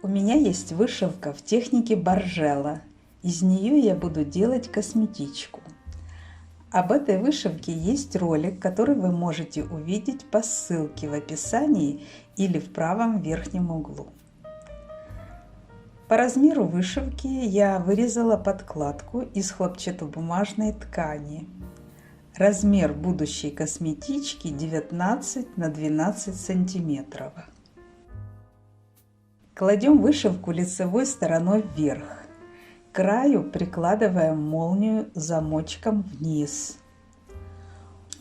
У меня есть вышивка в технике Боржела. Из нее я буду делать косметичку. Об этой вышивке есть ролик, который вы можете увидеть по ссылке в описании или в правом верхнем углу. По размеру вышивки я вырезала подкладку из хлопчатобумажной ткани. Размер будущей косметички 19 на 12 сантиметров. Кладем вышивку лицевой стороной вверх. К краю прикладываем молнию замочком вниз.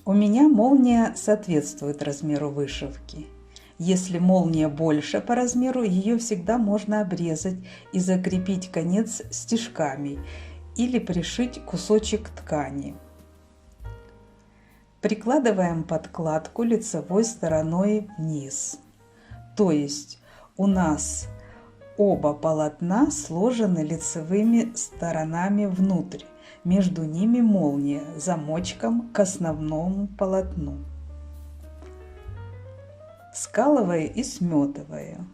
У меня молния соответствует размеру вышивки. Если молния больше по размеру, ее всегда можно обрезать и закрепить конец стежками или пришить кусочек ткани. Прикладываем подкладку лицевой стороной вниз. То есть у нас оба полотна сложены лицевыми сторонами внутрь. Между ними молния замочком к основному полотну. Скалываю и сметываю.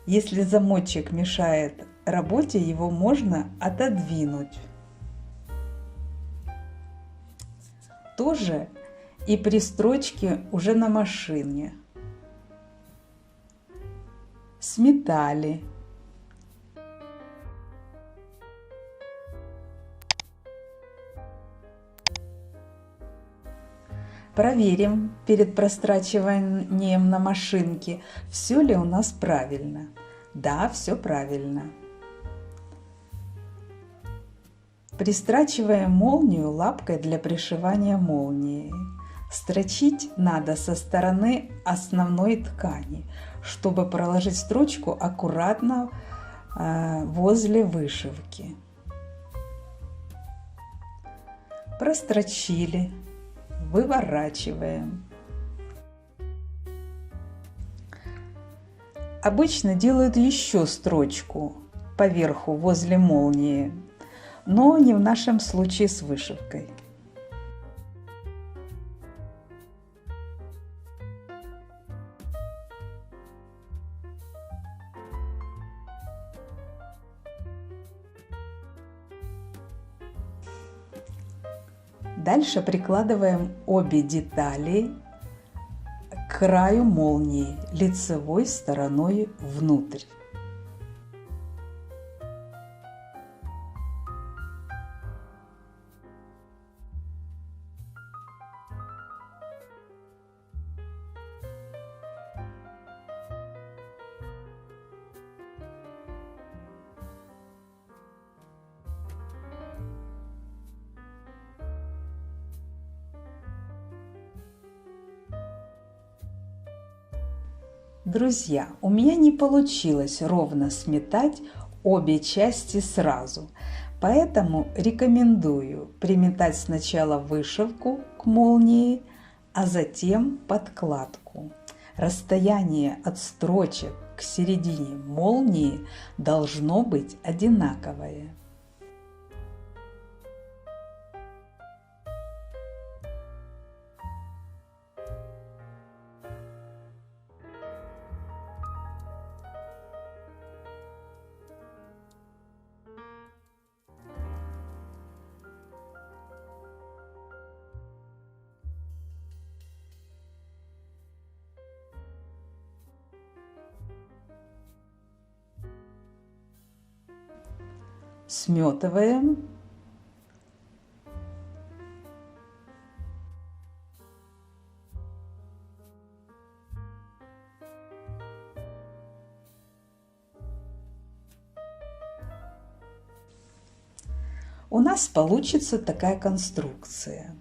Если замочек мешает работе, его можно отодвинуть. Тоже и при строчке уже на машине. Сметали. Проверим перед прострачиванием на машинке, все ли у нас правильно. Да, все правильно. Пристрачиваем молнию лапкой для пришивания молнии. Строчить надо со стороны основной ткани, чтобы проложить строчку аккуратно возле вышивки. Прострочили, выворачиваем. Обычно делают еще строчку поверху возле молнии, но не в нашем случае с вышивкой. Дальше прикладываем обе детали к краю молнии лицевой стороной внутрь. Друзья, у меня не получилось ровно сметать обе части сразу, поэтому рекомендую приметать сначала вышивку к молнии, а затем подкладку. Расстояние от строчек к середине молнии должно быть одинаковое. Сметываем. У нас получится такая конструкция.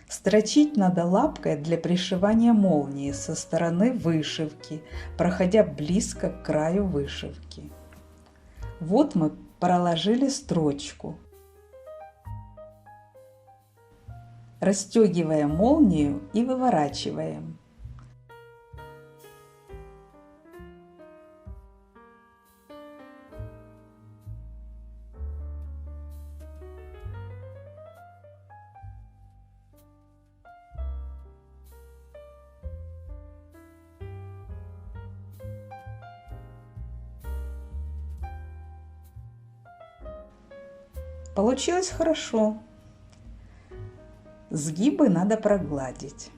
Строчить надо лапкой для пришивания молнии со стороны вышивки, проходя близко к краю вышивки. Вот мы проложили строчку. Расстегиваем молнию и выворачиваем. Получилось хорошо. Сгибы надо прогладить.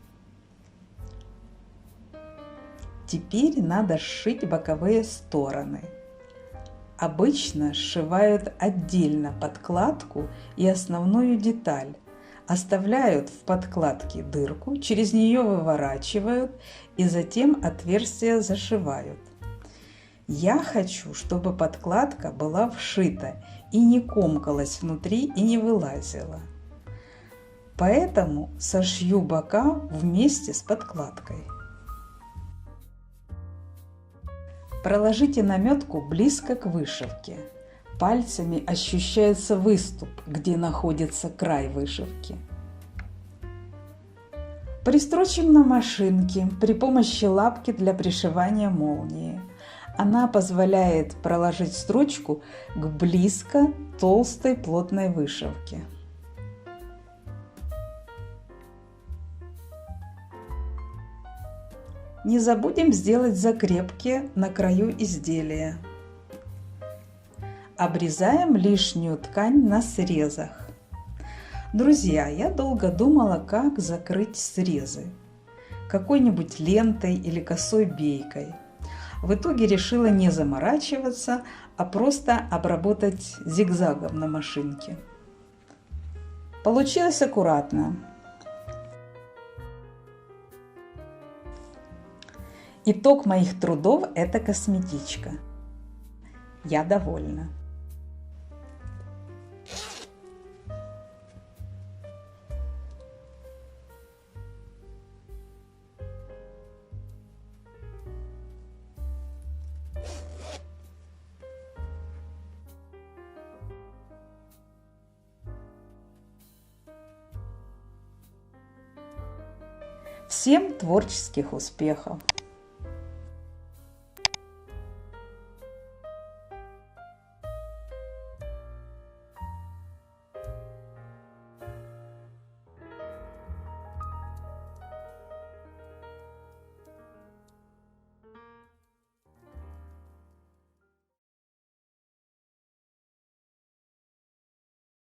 Теперь надо сшить боковые стороны. Обычно сшивают отдельно подкладку и основную деталь. Оставляют в подкладке дырку, через нее выворачивают и затем отверстие зашивают. Я хочу, чтобы подкладка была вшита и не комкалась внутри и не вылазила. Поэтому сошью бока вместе с подкладкой. Проложите наметку близко к вышивке. Пальцами ощущается выступ, где находится край вышивки. Пристрочим на машинке при помощи лапки для пришивания молнии. Она позволяет проложить строчку к близко толстой плотной вышивке. Не забудем сделать закрепки на краю изделия. Обрезаем лишнюю ткань на срезах. Друзья, я долго думала, как закрыть срезы. Какой-нибудь лентой или косой бейкой. В итоге решила не заморачиваться, а просто обработать зигзагом на машинке. Получилось аккуратно. Итог моих трудов – это косметичка. Я довольна. Всем творческих успехов!